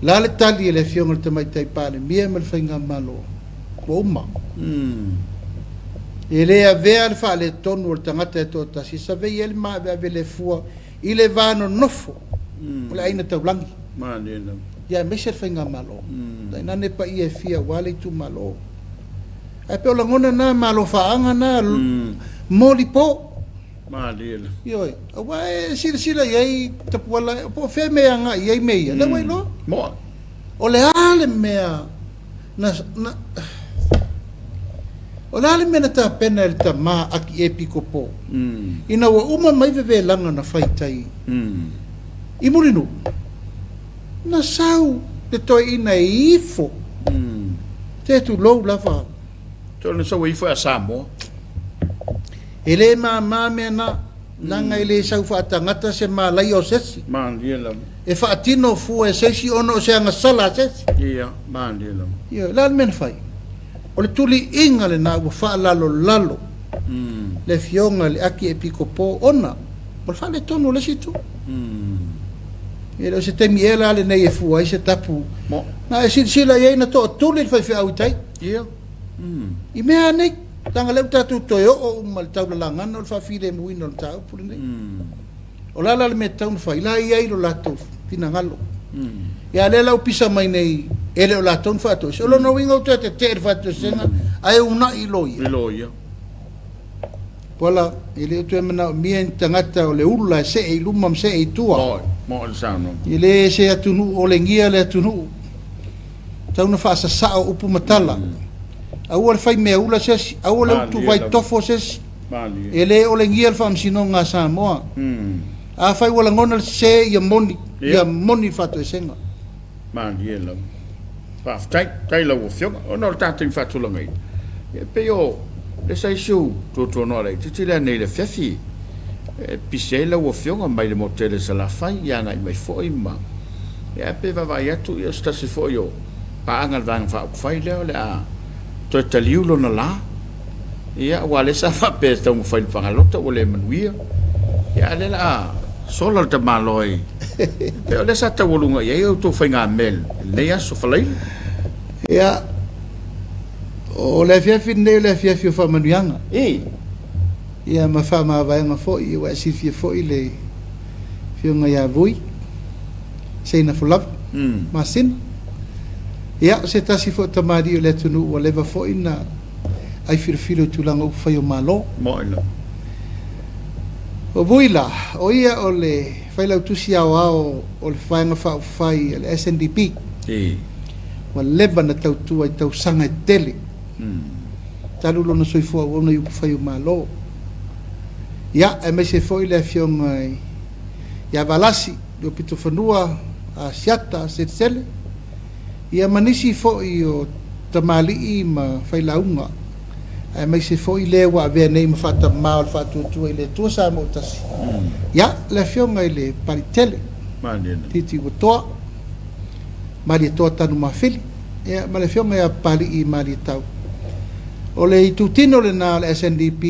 Speaker 2: la le tali le fionga te mai tai pale mia mal fainga malo o ma ele a ver fa le tonu o tangata to ta si sa ve el ma ve le fua ile vano nofo la ina te blangi ya me se fainga malo dai na ne pa ie fia wale tu malo ai pe la ngona na malo fa anga na molipo yo wa sila ye te pola po fe me anga ye me le wai lo
Speaker 1: mo
Speaker 2: o le ale mea na o le ale mea ta pena el tama aki e piko po ina wa uma mai ve langa na faitai i murinu na sau te toi ina ifo te tu lou lava
Speaker 1: to na so ifo a Samoa
Speaker 2: ele ma me na nanga ele sau fa tangata se ma lai o sesi e fa atino fu e sesi ono se anga sala sesi ia la men fai o le tuli inga le na u fa lalo le fionga le aki e piko po ona o fa le tono le situ ele se temi ela le nei e fu ai se tapu na e sila ye na to tuli fa fa utai i mea nei tanga le tatu toyo o mal tau la ngana fa file mu ino tau pule nei o la le me tau fa ila ia ilo la tu fina ngalo ya le la upisa mai nei ele o la tau fa to solo no wingo te fa to senga ai una iloia wala ele tu mena mien tangata o le ula se e lumam se e tua
Speaker 1: mo sano
Speaker 2: ele se atunu o le ngia le atunu tau na fa sa o upu matala au le fai me ula ses au le tu vai tofo ses ele o le ngia Faamisionare Samoa a fai wala ngona se ia moni fato senga
Speaker 1: maniela pa tai la wo fio o no ta tin fatu la ngai pe yo le sai su to no le ti le nei le fefi pisela wo fio mai le motel se la fai ya nai mai foi ma e pe va ya tu io sta se foi yo pa angal van fa fai le a to taliulo na la ia wale sa fa pe sta un fai fangalota o le manuia ia le la solo te maloi pe le sa ta volunga ia to fai nga mel le ya so falai
Speaker 2: ia o le fiafi ne le fiafi fa manuanga ia ma fa ma vai nga fo i wa si fi fo i le fionga ya vui seina fulava masina ia se tasi fo tamari o le tunu o leva fo ina ai firfilo tulanga u fai o malo
Speaker 1: mo ina
Speaker 2: o vuila o ia o le fai lau tusi ao o le whainga whai le SNDP wa leba na tautua i tau sanga e tele talulo na soifua ona i upu whai o malo ia e me se foi le afionga ia valasi do pito whanua a siata se tele ia manisi foi o tamali i ma whai launga e me se foi le wa ave nei ma fata mal fatu tu ile tu sa mo tasi ia le afionga i le paritele titi o toa mali toa tanu ma fili ia ma le afionga ia pali i mali tau o le itutino le na le SNDP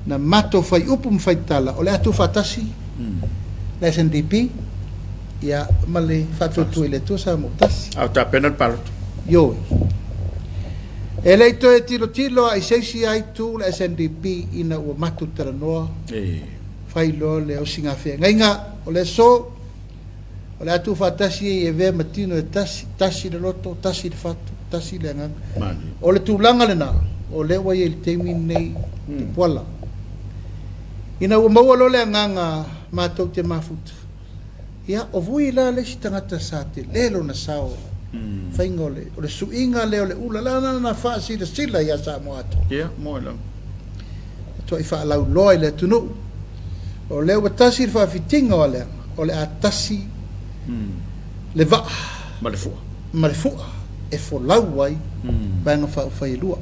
Speaker 2: na mato fai upu mfai tala o le atu fatasi le SNDP ia male fatu tu ile tu sa mo tasi
Speaker 1: au ta pena palot
Speaker 2: yo eleito e tilo ai seisi ai tu le SNDP ina o matu teranoa fai lo le o singa fe ngainga o le so o le atu fatasi e ve matino e tasi le loto tasi le fatu tasi le ngang o le tulanga le na o le wa ye temi nei pola ina o maua lo le nganga matou te mafuta ia o vui la le tangata sa te lelo na sao fainga o le suinga le o le ula lana na fa sila sila ia sa mo atu
Speaker 1: ia mo la
Speaker 2: to i fa lau loi le tunu o le o tasi fa fitinga o le atasi le va malefua e fo lau wai vanga fa fai lua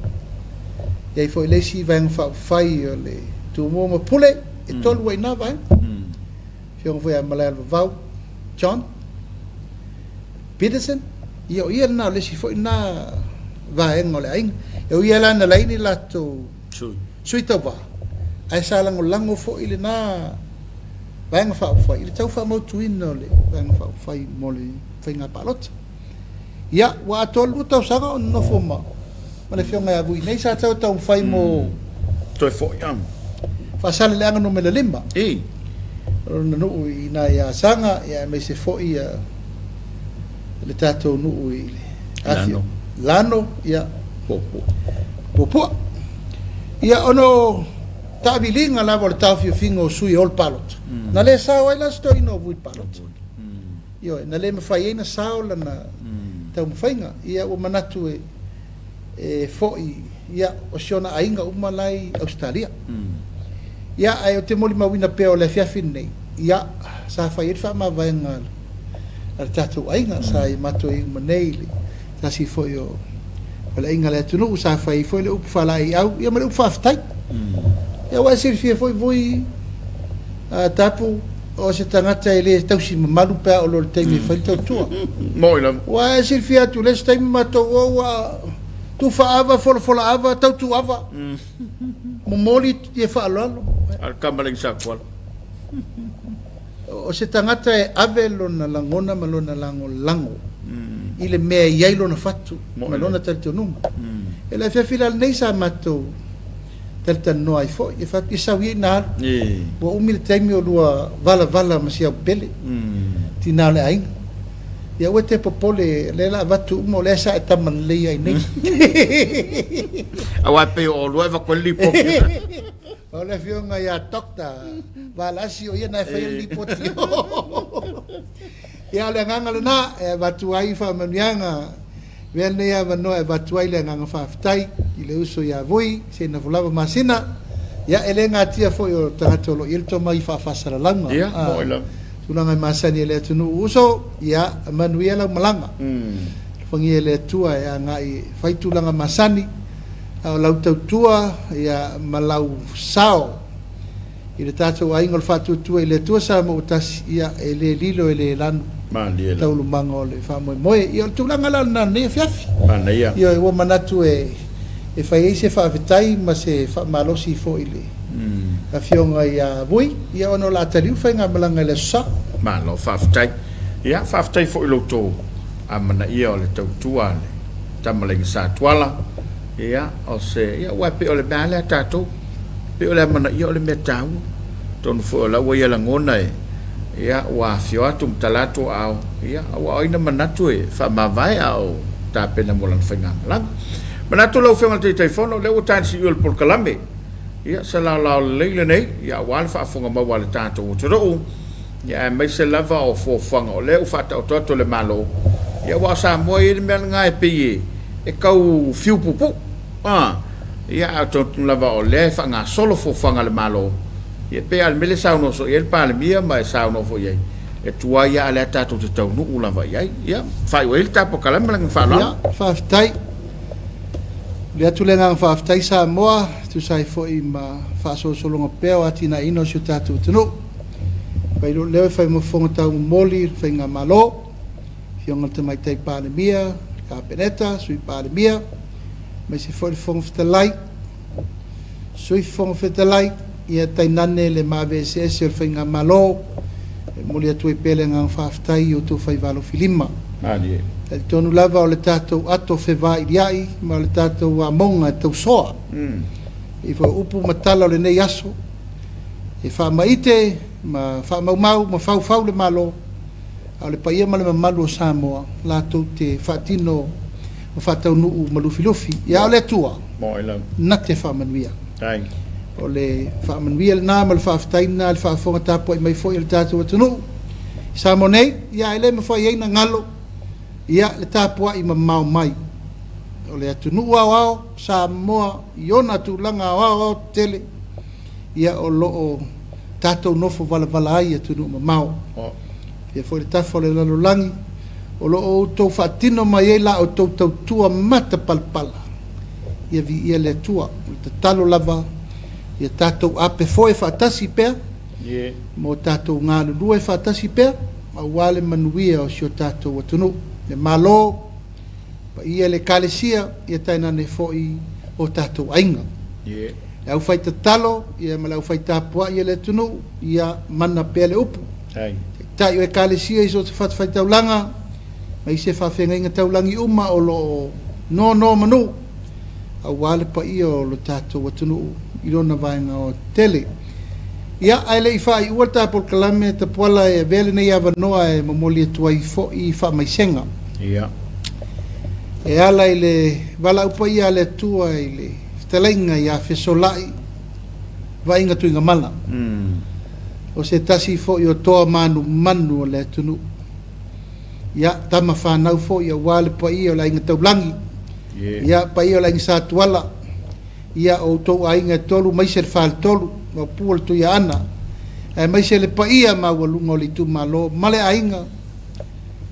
Speaker 2: ia i fo le si vanga fa fai o le tu mo pule e tolu wai na vai fiong foi a malal vau John Peterson ia na le si foi na vai ngole aing ia la na laini la to sui tava ai sala ngolango fo ile na vanga fa fai ile tau fa mo tuino le vanga fa fai mole finga palot ia wa tolu tau sanga no fo ma le fiong a vui nei sa tau fai mo
Speaker 1: to fo yam
Speaker 2: fa sala le anga no me le limba na no ina ya sanga ya me se fo ia le tato no i lano ya popo ia ono tabilinga la vol tafio fingo sui ol palot na le sa wa la sto ino vui palot io na le me fai na sa la na tau mfainga ia o manatu e fo ia o siona ainga umalai Australia ia ai o te moli mawina pe o le fiafin nei ia sa fai fa ma vainga al tatu ainga sa i mato i manei sa si foi o le inga le tunu sa fai foi le upa lai au ia ma le upa ftai ia wa sir fie foi voi tapu o se tangata ele tausi malu pe o lo te mi fai tau tua
Speaker 1: moi
Speaker 2: wa sir fie tu le stai mato wa tu fa ava fola ava tau tu ava momoli e fa lo
Speaker 1: al kamaling sakwal
Speaker 2: o se tangata e ave lona langona malona lango ile mea iai lona fatu malona talto numa e la fia nei sa mato talta no ai fo e fatu sa wi na bo umil taimi o lua vala ma sia bele tinale ai ia o te popole le la vatu mo le sa taman le ai nei
Speaker 1: awa pe o lua va quelli po
Speaker 2: o le fionga ia tokta valasi o ia na fai li potio ia le nganga le na e vatu ai fa manianga vene ia vano e vatu ai le nganga fa ftai i le uso ia voi se na volava masina ia ele ngatia foi o tangatolo il to mai fa fasara langa
Speaker 1: ia moila
Speaker 2: tulanga masani le tunu uso ia manuela malanga fangi le tua ia ngai fai tulanga masani au lau tautua ia malau sao i le tatou aiga o le faatuatua i le atua sa mo tasi ia e lē lilo e lē lanu taulumaga o le faamoemoe ia o le tulaga lana nei fiafi ia ua manatu e fai ai se faafetai ma se faamalosi foʻi le afioga ia vui ia ona o laataliu faiga malaga i le asosaga
Speaker 1: malo faafetai ia faafetai foʻi loutou amanaʻia o le tautua le tamalaiga satuala ia o se ia ua pe o le mea lea tatou pe o le amanaʻia o le mea tau tonu foʻi o laua ia lagona ia ua fio atu mtalatu au ia ua oina manatu e whamawai au tāpena mo lang whainga manatu lau whenga te teifono leo tānsi uel polkalame ia sa lau leile nei ia wale whaafunga mau wale tātou o te roo ia mai se lava o fōwhanga o leo whata o toto le malo ia wa Samoa i mea ngai pie e kau fiu pupu ia a tontu lava o le whanga solo fōwhanga le malo ia pe al mele sauno so ia pa le mia mai sauno fo ia e tua ia ale tātou te tau nuu lava ia whai o il tapo kalama lang whanau
Speaker 2: ia whaftai le atu le ngang whaftai Samoa tu sai fo i ma whaasosolonga peo ati na ino si tātou tunu pai lo leo fai mo fonga tau moli fai ngā malo fionga te mai tei pāne mia ka peneta sui pāne mia mai se fo i fonga whitalai sui fonga whitalai ia tai nane le mawe se o fai ngā malo moli atu i pele ngā whaftai o tu fai valo filima e tonu lava o le tātou ato whewā i riai ma o le tātou a monga tau soa i fo upu matala o le nei aso e wha maite ma wha mau ma whau le malo a le paia ma le mamalu o Samoa lātou te whaatino ma whatau nuu malufi ia o le tua na te whamanuia o le whamanuia le nā ma le whaaftaina le whaafonga tāpua i mai fo i le tātou atunu Samoa nei ia ele ma whai eina ngalo ia le tāpua i mamau mai o le atunu au Samoa i ona tūlanga au tele ia o loo tātou nofo vala ai atunu mamau ia foi le tafo le lalolangi o loo tau whaatino mai e la o tau tua mata palpala ia vi ia le tua te talo lava ia tātou ape foi whaatasi pea mo tātou ngā lulua e whaatasi pea a wale manuia o sio tātou atunu le malo pa ia le kalesia ia taina ne foi o tātou ainga e au fai te talo ia ma lau fai tāpua ia le tunu ia mana pea le upu tai o e kalesia iso te fai taulanga ma ise whawhenga inga taulangi uma o lo no manu a wale pa ia o lo tātou atunu i rona vaenga o tele ia aile i whai ua tāpol kalame ta puala e vele nei awa noa e mamoli atua i wha mai senga e ala i le wala upa ia le atua i le talainga ia fesolai vainga tuinga mala o se tasi fo i o toa manu o le tunu ia tama whanau fo i o wale pa ia o la inga taulangi ia pa ia o la inga sātuala ia o tau a inga tolu maise le whal tolu o puol tu ia ana e maise le pa ia ma walunga o li tu malo male a inga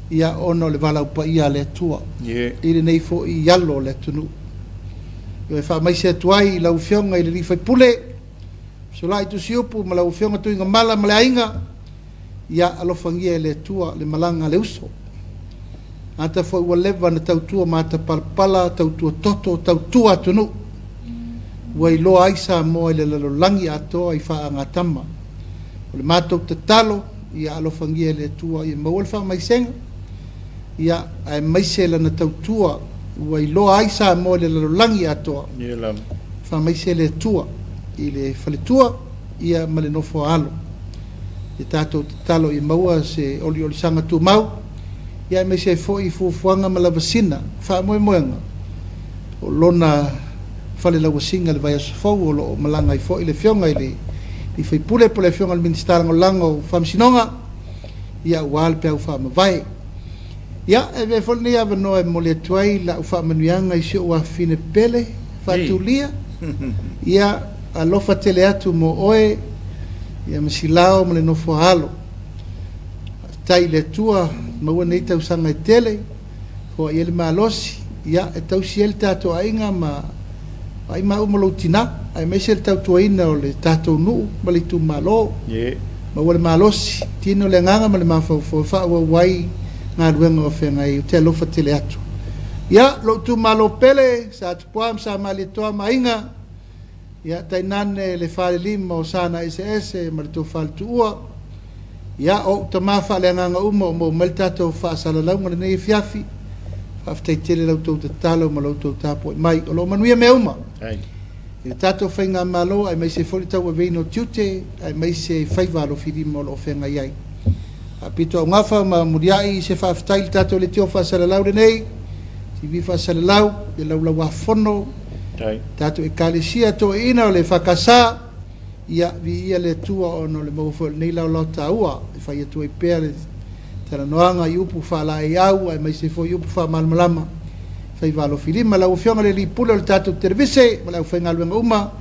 Speaker 2: ia ono le wala upa ia le atua i le nei fo i yalo le tunu e wha mai se atuai i lau whionga i le rifai pule so la i tu siupu ma lau whionga tu inga mala ma le ainga ia alofangia e le tua le malanga le uso anta fo ua lewa na tautua ma ta palpala tautua toto tautua tunu ua i loa ai Samoa i le lalolangi atoa i wha anga tama o le mātou te talo ia alofangia e le tua i maua le wha mai senga ia ai maise lana tautua ua i loa ai Samoa le lalolangi atoa wha maise le tua i le whaletua ia ma le nofo alo i tātou te talo i maua se oli sanga tu mau ia maise fo i fufuanga ma la vasina wha moenga o lona whale la wasinga le vai asofau o lo malanga i fo i le whionga i le i whai pule po le whionga le ministarango lango Faamisionare ia wale pe au wha mawai ia e ve fol ni ava no e mole tuai la ufa manuanga i sio wa fine pele fatulia ia alofa tele atu mo oe ia masilao mole no fo halo tai le tua ma nei tau sanga i tele fo ia le malosi ia e tau siel tato ainga ma ai ma umolo tina ai me sel tau tuaina o le tato nu ma le tu malo ma wale malosi tino le nganga ma le mafo fo fa wai ngā ruenga o whenga i te alofa tele atu. Ia, lo tu malo pele, sa atu poam sa mali toa mainga, ia, tai nane le whare lima o sana SS, ma le tō whale tu ua, ia, o ta mawha le nganga uma o mo meltato whaasala launga le nei fiafi, whaftai tele lau tō te talo, ma lau tō tāpo mai, o lo manuia me uma. I tato whainga malo, ai mai se whori tau a veino tiute, ai mai se whaiwalo whirima o lo whenga iai. Pito ngafa ma muriai se whaftai tato le tio whasalalau renei, TV whasalalau, le laula wafono, tato e kalesia to ina o le whakasa, ia vi ia le tua o no le mawafo nei lau taua, e whai atua i pēr le tana noanga i upu whala e au, ai mai se fo i upu wha malmalama, whai walo filima, lau whionga le li pula le tato tervise, ma lau whainga luenga uma,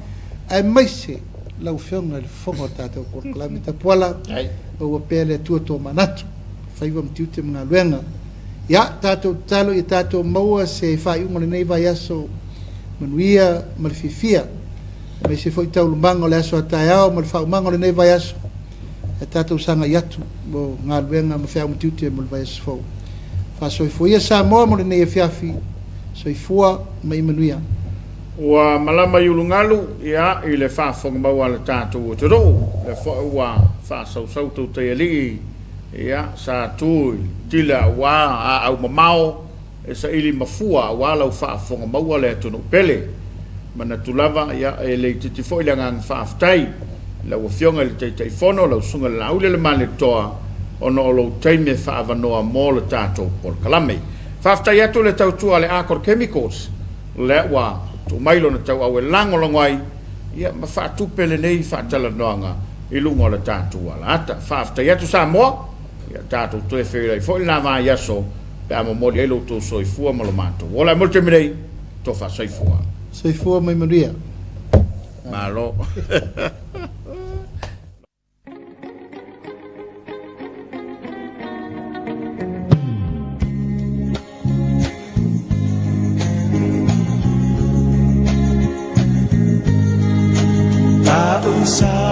Speaker 2: ai mai se lau whionga le whonga tato por kalami tapuala, o pele tua to manatu fai vam tiute mga luenga ya tato talo i tato maua se fai unga nei vai aso manuia malfifia me se foi tau lumbango le aso ataiao mal fa mango nei vai aso e tato sanga yatu mo nga luenga ma fai tiute mo vai aso fo fa so foi Samoa mo nei fiafi so fua mai manuia
Speaker 1: wa malama yulungalu ya ile fa fong maua le tato toro le fo wa fa so to te ali ya sa tu tila wa au mamao e sa ili mafua wa la fa fong maua le tonu pele mana tulava ya ele titi fo ile ngang fa aftai la wo fionga le te fono la sunga la ule le male toa ono lo taime fa avano mo le tato por kalame fa aftai atu le tautu ale akor chemicals le wa tu mailo na tau au e lango langwai ia ma fa tu pele nei fa tala noanga i lungo le tatu ala ata fa afta ia tu Samoa ia tatu tu e whewira i fo ina ma yaso pe amo mori ilo tu soifua malo mato wala multe mirei to fa soifua
Speaker 2: mai maria
Speaker 1: malo
Speaker 3: Sa